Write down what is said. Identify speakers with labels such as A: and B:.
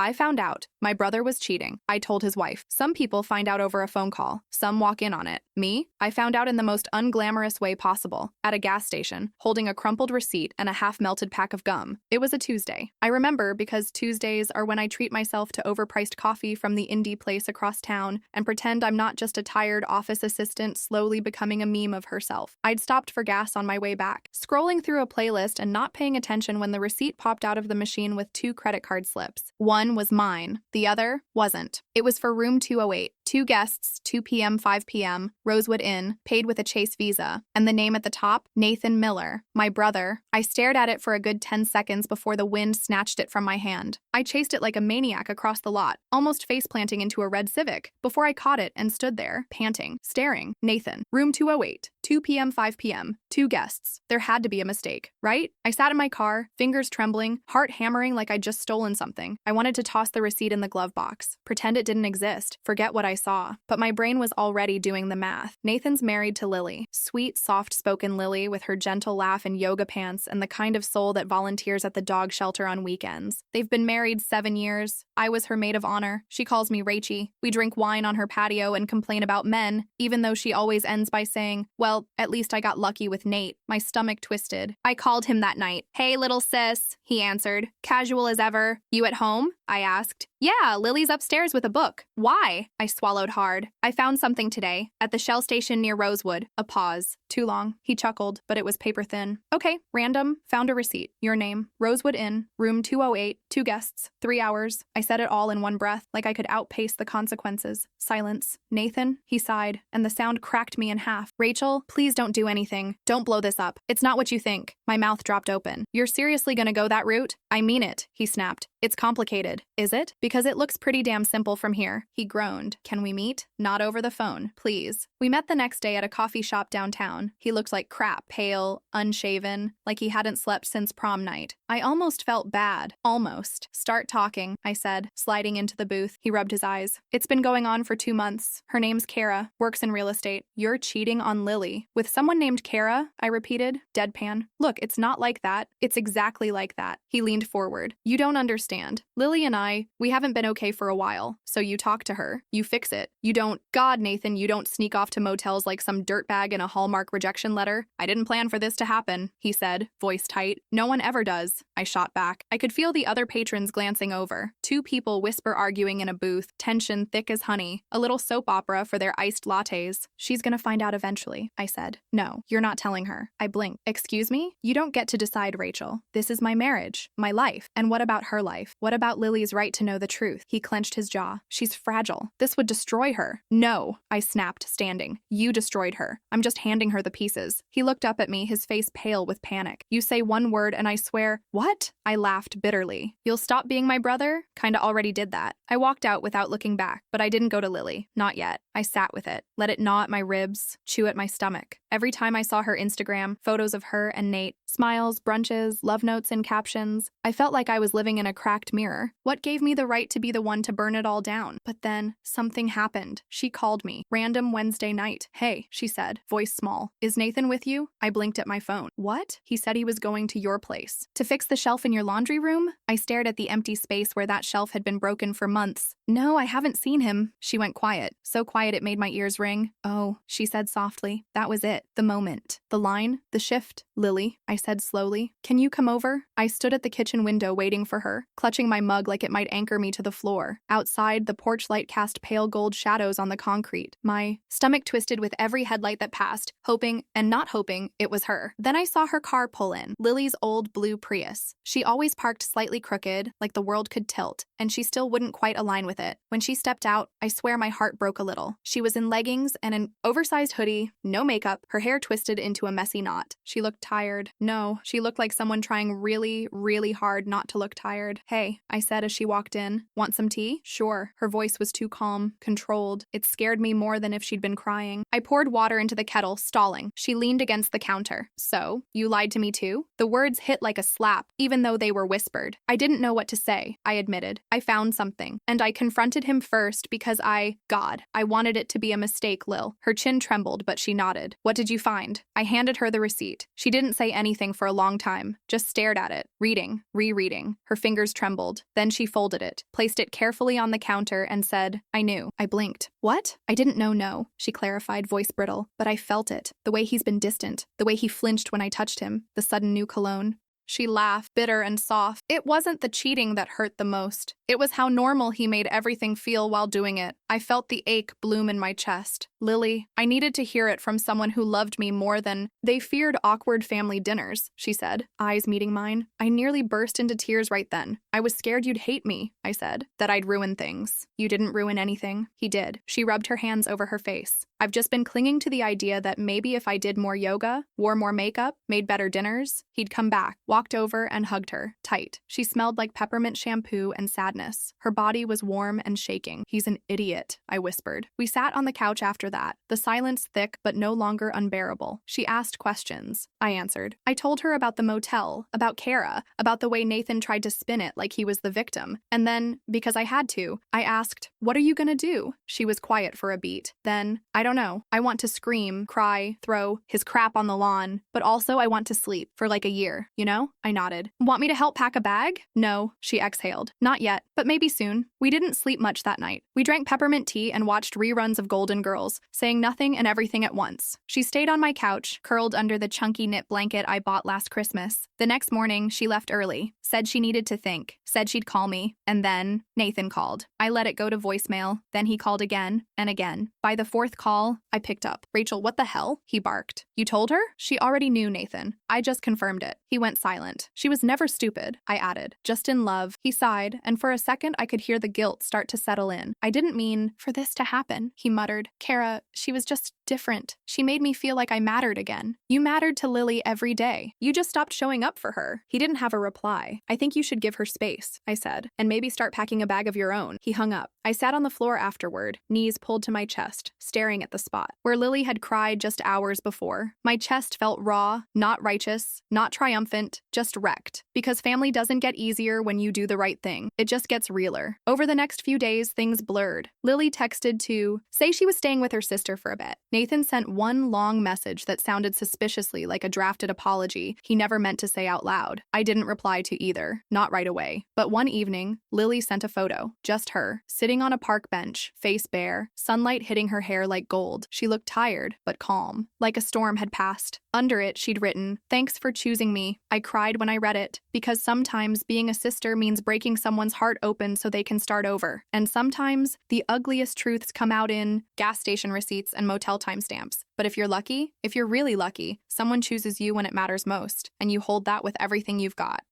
A: I found out. My brother was cheating. I told his wife. Some people find out over a phone call. Some walk in on it. Me? I found out in the most unglamorous way possible. At a gas station, holding a crumpled receipt and a half-melted pack of gum. It was a Tuesday. I remember because Tuesdays are when I treat myself to overpriced coffee from the indie place across town and pretend I'm not just a tired office assistant slowly becoming a meme of herself. I'd stopped for gas on my way back, scrolling through a playlist and not paying attention when the receipt popped out of the machine with 2 credit card slips. One was mine. The other wasn't. It was for room 208. 2 guests, 2 p.m., 5 p.m., Rosewood Inn, paid with a Chase Visa. And the name at the top, Nathan Miller, my brother. I stared at it for a good 10 seconds before the wind snatched it from my hand. I chased it like a maniac across the lot, almost face-planting into a red Civic, before I caught it and stood there, panting, staring. Nathan, room 208, 2 p.m., 5 p.m., 2 guests. There had to be a mistake, right? I sat in my car, fingers trembling, heart hammering like I'd just stolen something. I wanted to toss the receipt in the glove box, pretend it didn't exist, forget what I saw. But my brain was already doing the math. Nathan's married to Lily. Sweet, soft-spoken Lily with her gentle laugh and yoga pants and the kind of soul that volunteers at the dog shelter on weekends. They've been married 7 years. I was her maid of honor. She calls me Rachie. We drink wine on her patio and complain about men, even though she always ends by saying, well, at least I got lucky with Nate. My stomach twisted. I called him that night. Hey, little sis, he answered. Casual as ever. You at home? I asked. Yeah, Lily's upstairs with a book. Why? I swallowed hard. I found something today. At the Shell station near Rosewood. A pause. Too long. He chuckled, but it was paper thin. Okay, random. Found a receipt. Your name. Rosewood Inn. Room 208. 2 guests. 3 hours. I said it all in one breath, like I could outpace the consequences. Silence. Nathan? He sighed, and the sound cracked me in half. Rachel, please don't do anything. Don't blow this up. It's not what you think. My mouth dropped open. You're seriously gonna go that route? I mean it, he snapped. It's complicated. Is it? Because it looks pretty damn simple from here. He groaned. Can we meet? Not over the phone, please. We met the next day at a coffee shop downtown. He looked like crap, pale, unshaven, like he hadn't slept since prom night. I almost felt bad. Almost. Start talking, I said, sliding into the booth. He rubbed his eyes. It's been going on for 2 months. Her name's Kara, works in real estate. You're cheating on Lily. With someone named Kara? I repeated, deadpan. Look, it's not like that. It's exactly like that. He leaned forward. You don't understand. Lily and I, we haven't been okay for a while. So you talk to her. You fix it. You don't, God, Nathan, you don't sneak off to motels like some dirtbag in a Hallmark rejection letter. I didn't plan for this to happen, he said, voice tight. No one ever does. I shot back. I could feel the other patrons glancing over. 2 people whisper arguing in a booth, tension thick as honey. A little soap opera for their iced lattes. She's gonna find out eventually, I said. No, you're not telling her. I blinked. Excuse me? You don't get to decide, Rachel. This is my marriage, my life. And what about her life? What about Lily's right to know the truth? He clenched his jaw. She's fragile. This would destroy her. No, I snapped, standing. You destroyed her. I'm just handing her the pieces. He looked up at me, his face pale with panic. You say one word and I swear, what? I laughed bitterly. You'll stop being my brother? Kinda already did that. I walked out without looking back, but I didn't go to Lily. Not yet. I sat with it, let it gnaw at my ribs, chew at my stomach. Every time I saw her Instagram, photos of her and Nate, smiles, brunches, love notes and captions, I felt like I was living in a cracked mirror. What gave me the right to be the one to burn it all down? But then, something happened. She called me. Random Wednesday night. Hey, she said, voice small. Is Nathan with you? I blinked at my phone. What? He said he was going to your place. To fix the shelf in your laundry room? I stared at the empty space where that shelf had been broken for months. No, I haven't seen him. She went quiet. So quiet it made my ears ring. Oh, she said softly. That was it. The moment. The line. The shift. Lily, I said slowly. Can you come over? I stood at the kitchen window waiting for her, clutching my mug like it might anchor me to the floor. Outside, the porch light cast pale gold shadows on the concrete. My stomach twisted with every headlight that passed, hoping and not hoping it was her. Then I saw her car pull in, Lily's old blue Prius. She always parked slightly crooked, like the world could tilt, and she still wouldn't quite align with it. When she stepped out, I swear my heart broke a little. She was in leggings and an oversized hoodie, no makeup, her hair twisted into a messy knot. She looked tired. No, she looked like someone trying really, really hard not to look tired. Hey, I said as she walked in. Want some tea? Sure. Her voice was too calm, controlled. It scared me more than if she'd been crying. I poured water into the kettle, stalling. She leaned against the counter. So, you lied to me too? The words hit like a slap, even though they were whispered. I didn't know what to say, I admitted. I found something. And I confronted him first because I wanted it to be a mistake, Lil. Her chin trembled, but she nodded. What did you find? I handed her the receipt. She didn't say anything for a long time, just stared at it, reading, rereading. Her fingers trembled. Then she folded it, placed it carefully on the counter, and said, "I knew." I blinked. "What?" "I didn't know, no," she clarified, voice brittle. "But I felt it. The way he's been distant. The way he flinched when I touched him. The sudden new cologne." She laughed, bitter and soft. It wasn't the cheating that hurt the most. It was how normal he made everything feel while doing it. I felt the ache bloom in my chest. Lily, I needed to hear it from someone who loved me more than they feared awkward family dinners, she said, eyes meeting mine. I nearly burst into tears right then. I was scared you'd hate me, I said, that I'd ruin things. You didn't ruin anything. He did. She rubbed her hands over her face. I've just been clinging to the idea that maybe if I did more yoga, wore more makeup, made better dinners, he'd come back, walked over and hugged her, tight. She smelled like peppermint shampoo and sadness. Her body was warm and shaking. He's an idiot, I whispered. We sat on the couch after that, the silence thick but no longer unbearable. She asked questions. I answered. I told her about the motel, about Kara, about the way Nathan tried to spin it like he was the victim. And then, because I had to, I asked, "What are you gonna do?" She was quiet for a beat. Then, I don't know. I want to scream, cry, throw his crap on the lawn, but also I want to sleep for like a year, you know? I nodded. Want me to help pack a bag? No, she exhaled. Not yet, but maybe soon. We didn't sleep much that night. We drank peppermint tea and watched reruns of Golden Girls, saying nothing and everything at once. She stayed on my couch, curled under the chunky knit blanket I bought last Christmas. The next morning, she left early, said she needed to think, said she'd call me, and then Nathan called. I let it go to voicemail, then he called again and again. By the fourth call, I picked up. Rachel, what the hell? He barked. You told her? She already knew, Nathan. I just confirmed it. He went silent. She was never stupid, I added. Just in love. He sighed, and for a second I could hear the guilt start to settle in. I didn't mean for this to happen, he muttered. Kara, she was just different. She made me feel like I mattered again. You mattered to Lily every day. You just stopped showing up for her. He didn't have a reply. I think you should give her space, I said, and maybe start packing a bag of your own. He hung up. I sat on the floor afterward, knees pulled to my chest, staring at the spot where Lily had cried just hours before. My chest felt raw, not righteous, not triumphant, just wrecked. Because family doesn't get easier when you do the right thing. It just gets realer. Over the next few days, things blurred. Lily texted to say she was staying with her sister for a bit. Nathan sent one long message that sounded suspiciously like a drafted apology he never meant to say out loud. I didn't reply to either, not right away. But one evening, Lily sent a photo, just her, sitting on a park bench, face bare, sunlight hitting her hair like gold. She looked tired, but calm, like a storm had passed. Under it, she'd written, "Thanks for choosing me." I cried when I read it, because sometimes being a sister means breaking someone's heart open so they can start over. And sometimes the ugliest truths come out in gas station receipts and motel timestamps. But if you're lucky, if you're really lucky, someone chooses you when it matters most, and you hold that with everything you've got.